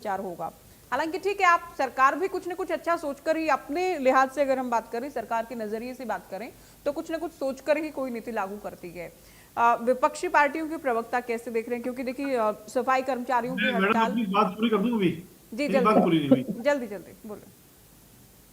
विचार होगा। हालांकि ठीक है, आप सरकार भी कुछ न कुछ अच्छा सोचकर ही, अपने लिहाज से अगर हम बात करें, सरकार के नजरिए से बात करें, तो कुछ न कुछ सोचकर ही कोई नीति लागू करती है। विपक्षी पार्टियों के प्रवक्ता कैसे देख रहे हैं? क्योंकि देखिए, सफाई कर्मचारियों की मैं मैडम हड़ताल। अपनी बात पूरी कर दूं अभी। जी मेरी जल्दी बात पूरी नहीं हुई। जल्दी जल्दी बोलो।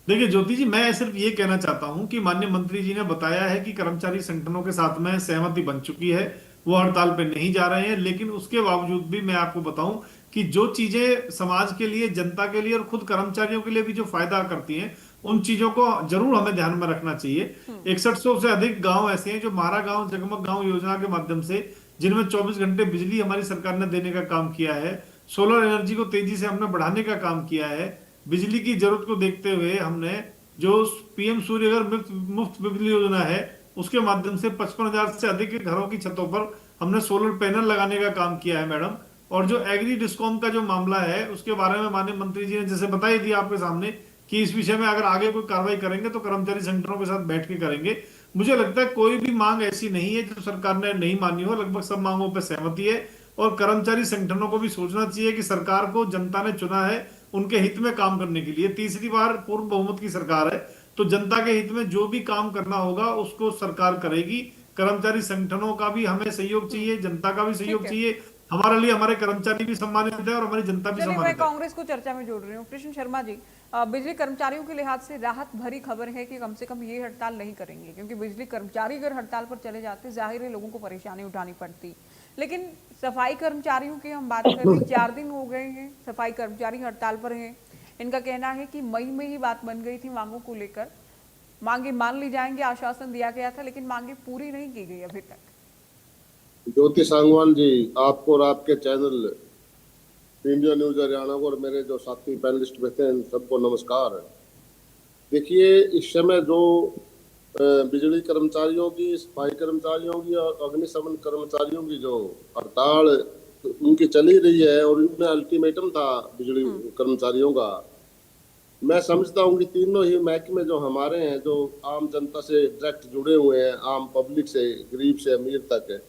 देखिए ज्योति जी, मैं सिर्फ ये कहना चाहता हूं कि माननीय मंत्री जी ने बताया है कि कर्मचारी संगठनों के साथ में सहमति बन चुकी है, वो हड़ताल पे नहीं जा रहे हैं। लेकिन उसके बावजूद भी मैं आपको बताऊं कि जो चीजें समाज के लिए, जनता के लिए और खुद कर्मचारियों के लिए भी जो फायदा करती हैं, उन चीजों को जरूर हमें ध्यान में रखना चाहिए। 6100 से अधिक गांव ऐसे हैं जो मारा गांव जगमग गांव योजना के माध्यम से, जिनमें 24 घंटे बिजली हमारी सरकार ने देने का काम किया है, सोलर एनर्जी को तेजी से हमने बढ़ाने का काम किया है, बिजली की जरूरत को देखते हुए हमने जो पीएम सूर्यघर मुफ्त मुफ्त बिजली योजना है, उसके माध्यम से 55,000 से अधिक के घरों की छतों पर हमने सोलर पैनल लगाने का काम किया है मैडम। और जो एग्री डिस्कॉम का जो मामला है, उसके बारे में माननीय मंत्री जी ने जैसे बता ही दिया आपके सामने कि इस विषय में अगर आगे कोई कार्रवाई करेंगे तो कर्मचारी संगठनों के साथ बैठ के करेंगे। मुझे लगता है कोई भी मांग ऐसी नहीं है जो सरकार ने नहीं मानी हो, लगभग सब मांगों पर सहमति है। और कर्मचारी संगठनों को भी सोचना चाहिए कि सरकार को जनता ने चुना है उनके हित में काम करने के लिए। तीसरी बार पूर्ण बहुमत की सरकार है, तो जनता के हित में जो भी काम करना होगा उसको सरकार करेगी। कर्मचारी संगठनों का भी हमें सहयोग चाहिए, जनता का भी ठीक सहयोग है, चाहिए। हमारे लिए हमारे कर्मचारी भी सम्मानित है और हमारी जनता भी चलिए मैं सम्मानित है। कांग्रेस को चर्चा में जोड़ रही हूँ। कृष्ण शर्मा जी, बिजली कर्मचारियों के लिहाज से राहत भरी खबर है कि कम से कम ये हड़ताल नहीं करेंगे, क्योंकि बिजली कर्मचारी अगर हड़ताल पर चले जाते, जाहिर है लोगों को परेशानी उठानी पड़ती। लेकिन सफाई कर्मचारियों की हम बात करें, 4 दिन हो गए हैं सफाई कर्मचारी हड़ताल पर हैं। इनका कहना है कि मई में ही बात बन गई थी मांगों को लेकर, मांगे मान ली जाएंगे, आश्वासन दिया गया था, लेकिन मांगे पूरी नहीं की गई अभी तक। ज्योति सांगवान जी, आपको और आपके चैनल इंडिया न्यूज हरियाणा को और मेरे जो साथी पैनलिस्ट बैठे हैं सबको नमस्कार। देखिए, इस समय जो बिजली कर्मचारियों की, सफाई कर्मचारियों की और अग्निशमन कर्मचारियों की जो हड़ताल उनकी चली रही है, और इनमें अल्टीमेटम था बिजली कर्मचारियों का। मैं समझता हूँ कि तीनों ही महकमे जो हमारे हैं, जो आम जनता से डायरेक्ट जुड़े हुए हैं, आम पब्लिक से गरीब से अमीर तक है,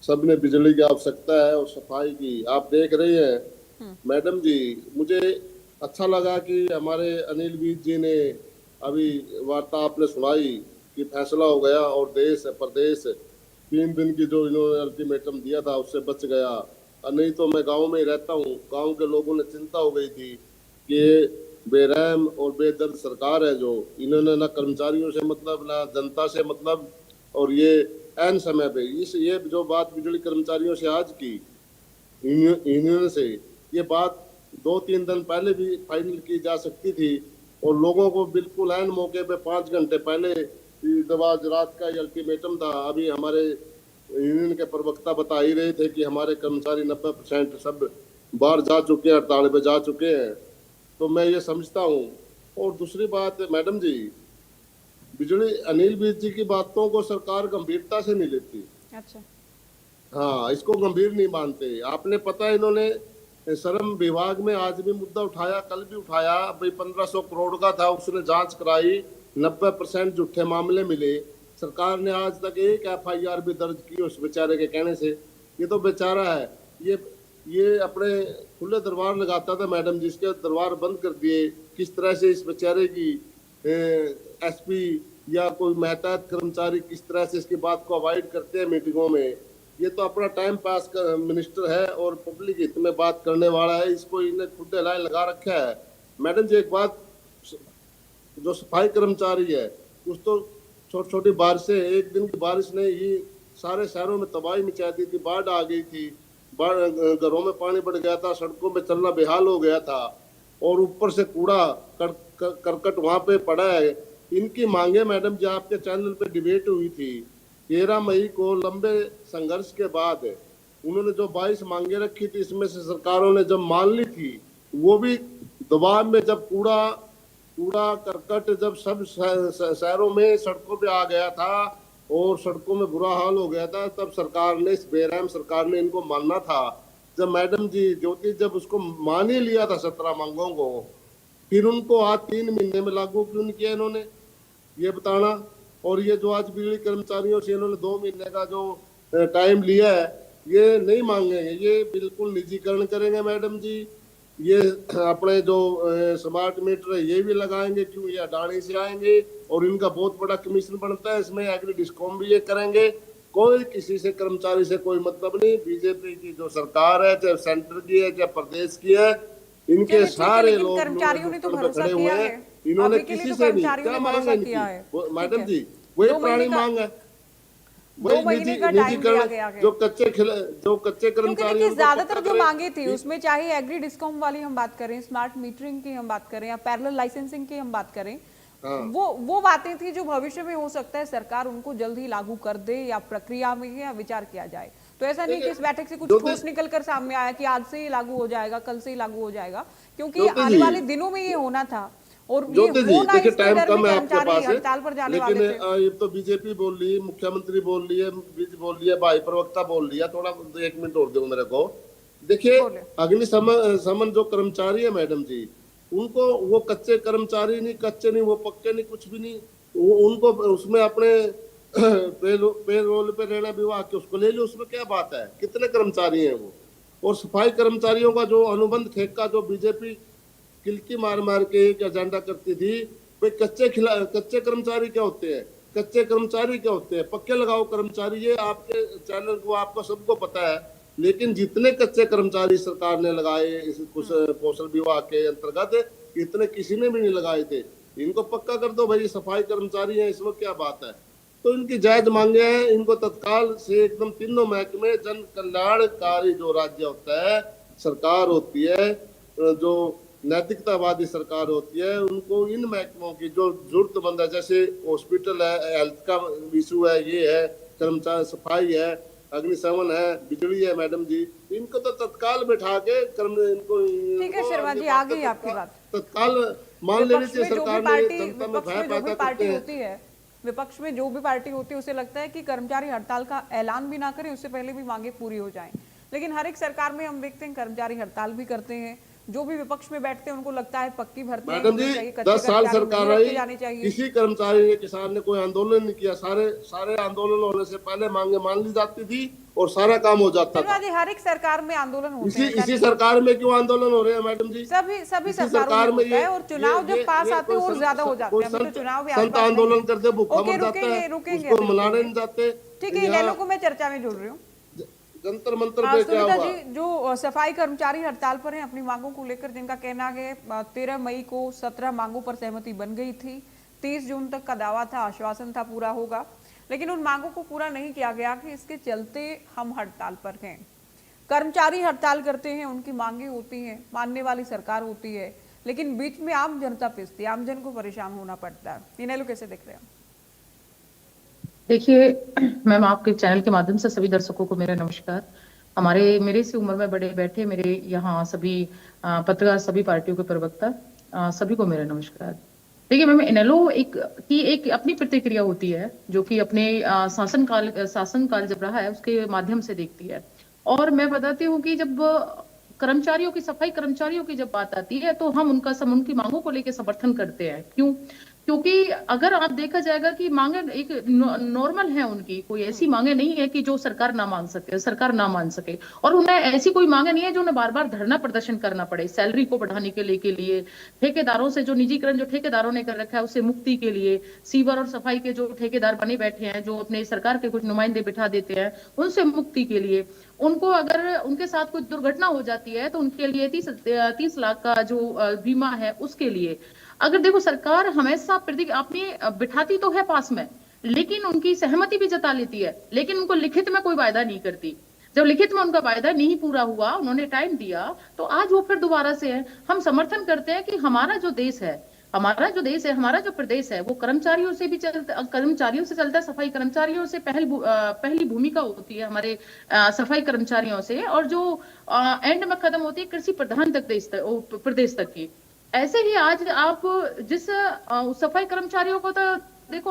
सबने बिजली की आवश्यकता है और सफाई की। आप देख रहे हैं मैडम जी, मुझे अच्छा लगा कि हमारे अनिल वीर जी ने अभी वार्ता आपने सुनाई कि फैसला हो गया और देश प्रदेश 3 दिन की जो इन्होंने अल्टीमेटम दिया था उससे बच गया। नहीं तो मैं गांव में ही रहता हूँ, गांव के लोगों ने चिंता हो गई थी कि ये बेरहम और बेदर्द सरकार है, जो इन्होंने ना कर्मचारियों से मतलब ना जनता से मतलब, और ये एन समय पे इस ये जो बात बिजली कर्मचारियों से आज की यूनियन से, ये बात 2-3 दिन पहले भी फाइनल की जा सकती थी। और लोगों को बिल्कुल एन मौके पे 5 घंटे पहले जब आज रात का ये अल्टीमेटम था, अभी हमारे यूनियन के प्रवक्ता बता ही रहे थे कि हमारे कर्मचारी 90% सब बाहर जा चुके हैं, हड़ताल पे जा चुके हैं। तो मैं ये समझता हूँ। और दूसरी बात मैडम जी, बिजली अनिल विज जी की बातों को सरकार गंभीरता से नहीं लेती। अच्छा। हाँ, इसको गंभीर नहीं मानते। आपने पता है, इन्होंने श्रम विभाग में आज भी मुद्दा उठाया, कल भी उठाया भाई, 1500 करोड़ का था, उसने जांच कराई, 90% झूठे मामले मिले। सरकार ने आज तक एक FIR भी दर्ज की उस बेचारे के कहने से। ये तो बेचारा है, ये अपने खुले दरबार लगाता था मैडम जी, इसके दरबार बंद कर दिए। किस तरह से इस बेचारे की SP या कोई महतात कर्मचारी किस तरह से इसकी बात को अवॉइड करते हैं मीटिंगों में। ये तो अपना टाइम पास का मिनिस्टर है और पब्लिक हित में बात करने वाला है, इसको इन्हें खुद लाइन लगा रखा है। मैडम जी एक बात, जो सफाई कर्मचारी है, उस तो छोटी छोटी बारिशें, एक दिन की बारिश ने ही सारे शहरों में तबाही मचा दी थी, बाढ़ आ गई थी, घरों में पानी बढ़ गया था, सड़कों में चलना बेहाल हो गया था, और ऊपर से कूड़ा करकट वहां पे पड़ा है। इनकी मांगे मैडम जी आपके चैनल पे डिबेट हुई थी 13 मई को, लंबे संघर्ष के बाद उन्होंने जो 22 मांगे रखी थी, इसमें से सरकारों ने जब मान ली थी, वो भी दबाव में, जब कूड़ा कूड़ा करकट जब सब शहरों में सड़कों पे आ गया था और सड़कों में बुरा हाल हो गया था, तब सरकार ने, इस बेरहम सरकार ने इनको मानना था। जब मैडम जी ज्योति, जब उसको मान ही लिया था 17 मांगों को, फिर उनको आज 3 महीने में लागू क्यों नहीं किया इन्होंने, ये बताना। और ये जो आज बिजली कर्मचारियों से इन्होंने 2 महीने का जो टाइम लिया है, ये नहीं मांगेंगे, ये बिल्कुल निजीकरण करेंगे मैडम जी। ये अपने जो स्मार्ट मीटर है ये भी लगाएंगे, क्यों? ये अडानी से आएंगे और इनका बहुत बड़ा कमीशन बनता है इसमें, एग्री डिस्कॉम भी ये करेंगे। कोई किसी से, कर्मचारी से कोई मतलब नहीं। बीजेपी की जो सरकार है, चाहे सेंटर की है चाहे प्रदेश की है, इनके चलिए ठीक है, सारे लेकिन लोग कर्मचारियों ने तो घुटने पे भरोसा खड़े हुए किया हैं। है। इन्होंने अभी के लिए किसी तो से नहीं, कर्मचारियों क्या ने मांग भरोसा है किया इनकी? है। ठीक मैडम है, जी, वही 2 महीने पुरानी का मांग है, 2 वही महीने का टाइम दिया निजीकरण, गया है। जो कच्चे क्योंकि कर्मचारी देखिए उनको ज्यादातर पक्का जो करें। मांगे थी उसमें चाहे एग्री डिस्कॉम वाली हम बात करें, स्मार्ट मीटरिंग की हम बात करें या पैरेलल लाइसेंसिंग की हम बात करें, हाँ, वो बातें थी जो भविष्य में हो सकता है सरकार उनको जल्द ही लागू कर दे या प्रक्रिया में या विचार किया जाए। तो ऐसा नहीं कि इस बैठक से कुछ ज्योति ठोस निकल कर सामने आया कि आज से ही लागू हो जाएगा, कल से ही लागू हो जाएगा, क्योंकि ज्योति आने जी, वाले दिनों में ये होना था और ये ज्योति जी हो ना देखिए, इसके टाइम डर में कम है आपके कर्मचारी पास है, हड़ताल पर जाने लेकिन वाले थे। ये तो बीजेपी बोल रही है, मुख्यमंत्री बोल रही है, बीज बोल रही है, भाई प्रवक्ता बोल रही है। थोड़ा 1 मिनट और दो मेरे को। देखिए, बोले अग्निशमन जो कर्मचारी है मैडम जी, उनको, वो कच्चे कर्मचारी नहीं, कच्चे नहीं, वो पक्के नहीं, कुछ भी नहीं। वो उनको उसमें अपने पेरोल पे रहना विभाग के, उसको ले लो, उसमें क्या बात है? कितने कर्मचारी हैं वो? और सफाई कर्मचारियों का जो अनुबंध ठेका जो बीजेपी किल्की मार मार के एक एजेंडा करती थी, भाई कच्चे कर्मचारी क्या होते हैं, कच्चे कर्मचारी क्या होते हैं, पक्के लगाओ कर्मचारी। ये आपके चैनल को, आपको सबको पता है। लेकिन जितने कच्चे कर्मचारी सरकार ने लगाए इस कुछ कौशल विभाग के अंतर्गत, इतने किसी ने भी नहीं लगाए थे। इनको पक्का कर दो भाई, सफाई कर्मचारी हैं, इसमें क्या बात है? तो इनकी जायज मांगे हैं, इनको तत्काल से एकदम तीनों महकमे, जन कल्याणकारी जो राज्य होता है, सरकार होती है, जो नैतिकतावादी सरकार होती है, उनको इन महकमों की जो जरूरतमंद है, जैसे हॉस्पिटल है, हेल्थ का इशू है, ये है, कर्मचारी सफाई है, अग्निशमन है, बिजली है, मैडम जी, इनको तो तत्काल बैठा के इनको ठीक है शर्मा जी, आ गई आपकी बात। तत्काल मान लेनी विपक्ष चाहिए में जो भी सरकार ने। पार्टी जनता में विपक्ष भय में जो भी पैदा पार्टी करते हैं। होती है, विपक्ष में जो भी पार्टी होती है उसे लगता है कि कर्मचारी हड़ताल का ऐलान भी ना करें, उससे पहले भी मांगे पूरी हो जाएं। लेकिन हर एक सरकार में हम देखते हैं कर्मचारी हड़ताल भी करते हैं। जो भी विपक्ष में बैठते हैं उनको लगता है पक्की भर्ती मैडम जी, चाहिए, 10 साल कर्मचारी सरकार नहीं रही, रखे जाने चाहिए। किसी कर्मचारी ने, किसान ने कोई आंदोलन नहीं किया। सारे आंदोलन होने से पहले मांगे मान ली जाती थी और सारा काम हो जाता था। जी, हर एक सरकार में आंदोलन होते हैं। इसी सरकार में क्यों आंदोलन हो रहे हैं मैडम जी? सभी इसी सरकारों में ये होता है और चुनाव जब पास आते हैं और ज्यादा हो जाते हैं। अभी तो चुनाव भी संत आंदोलन करते, भूखा ओके, मर जाता है, रुकेंगे उसको मनाने नहीं जाते। ठीक है, ले लो को मैं चर्चा में जुड़ रही हूँ। जंतर मंतर पे क्या सुनीता हुआ? जी, जो सफाई कर्मचारी हड़ताल पर हैं अपनी मांगों को लेकर, जिनका कहना है 13 मई को 17 मांगों पर सहमति बन गई थी, 30 जून तक का दावा था, आश्वासन था पूरा होगा, लेकिन उन मांगों को पूरा नहीं किया गया कि इसके चलते हम हड़ताल पर हैं। कर्मचारी हड़ताल करते हैं, उनकी मांगे होती हैं, मानने वाली सरकार होती है, लेकिन बीच में आम जनता पिसती है, आम जन को परेशान होना पड़ता है। इन्हें लोग कैसे देख रहे हैं? देखिए मैम, आपके चैनल के माध्यम से सभी दर्शकों को मेरा नमस्कार। मेरे से उम्र में बड़े बैठे मेरे यहाँ सभी पत्रकार, सभी पार्टियों के प्रवक्ता, सभी को मेरा नमस्कार। देखिए मैम, इनेलो एक अपनी प्रतिक्रिया होती है जो कि अपने शासनकाल जब रहा है उसके माध्यम से देखती है। और मैं बताती हूँ कि जब कर्मचारियों की, सफाई कर्मचारियों की जब बात आती है तो हम उनकी मांगों को लेकर समर्थन करते हैं। क्यों? क्योंकि अगर आप देखा जाएगा कि मांगे एक नॉर्मल है उनकी, कोई ऐसी मांगे नहीं है कि जो सरकार ना मान सके। और उन्हें ऐसी कोई मांगे नहीं है जो उन्हें बार बार धरना प्रदर्शन करना पड़े, सैलरी को बढ़ाने के लिए, ठेकेदारों से जो निजीकरण जो ठेकेदारों ने कर रखा है उससे मुक्ति के लिए, सीवर और सफाई के जो ठेकेदार बने बैठे हैं, जो अपने सरकार के कुछ नुमाइंदे बिठा देते हैं, उनसे मुक्ति के लिए, उनको अगर उनके साथ कोई दुर्घटना हो जाती है तो उनके लिए 30 लाख का जो बीमा है उसके लिए। अगर देखो, सरकार हमेशा अपनी बिठाती तो है पास में, लेकिन उनकी सहमति भी जता लेती है, लेकिन उनको लिखित में कोई वायदा नहीं करती। जब लिखित में उनका वायदा नहीं पूरा हुआ, उन्होंने टाइम दिया, तो आज वो फिर दोबारा से है। हम समर्थन करते हैं कि हमारा जो देश है, हमारा जो प्रदेश है, वो कर्मचारियों से चलता है। सफाई कर्मचारियों से पहली भूमिका होती है हमारे सफाई कर्मचारियों से, और जो एंड में खत्म होती है कृषि प्रधान प्रदेश तक की। ऐसे ही आज आप जिस सफाई कर्मचारियों को तो देखो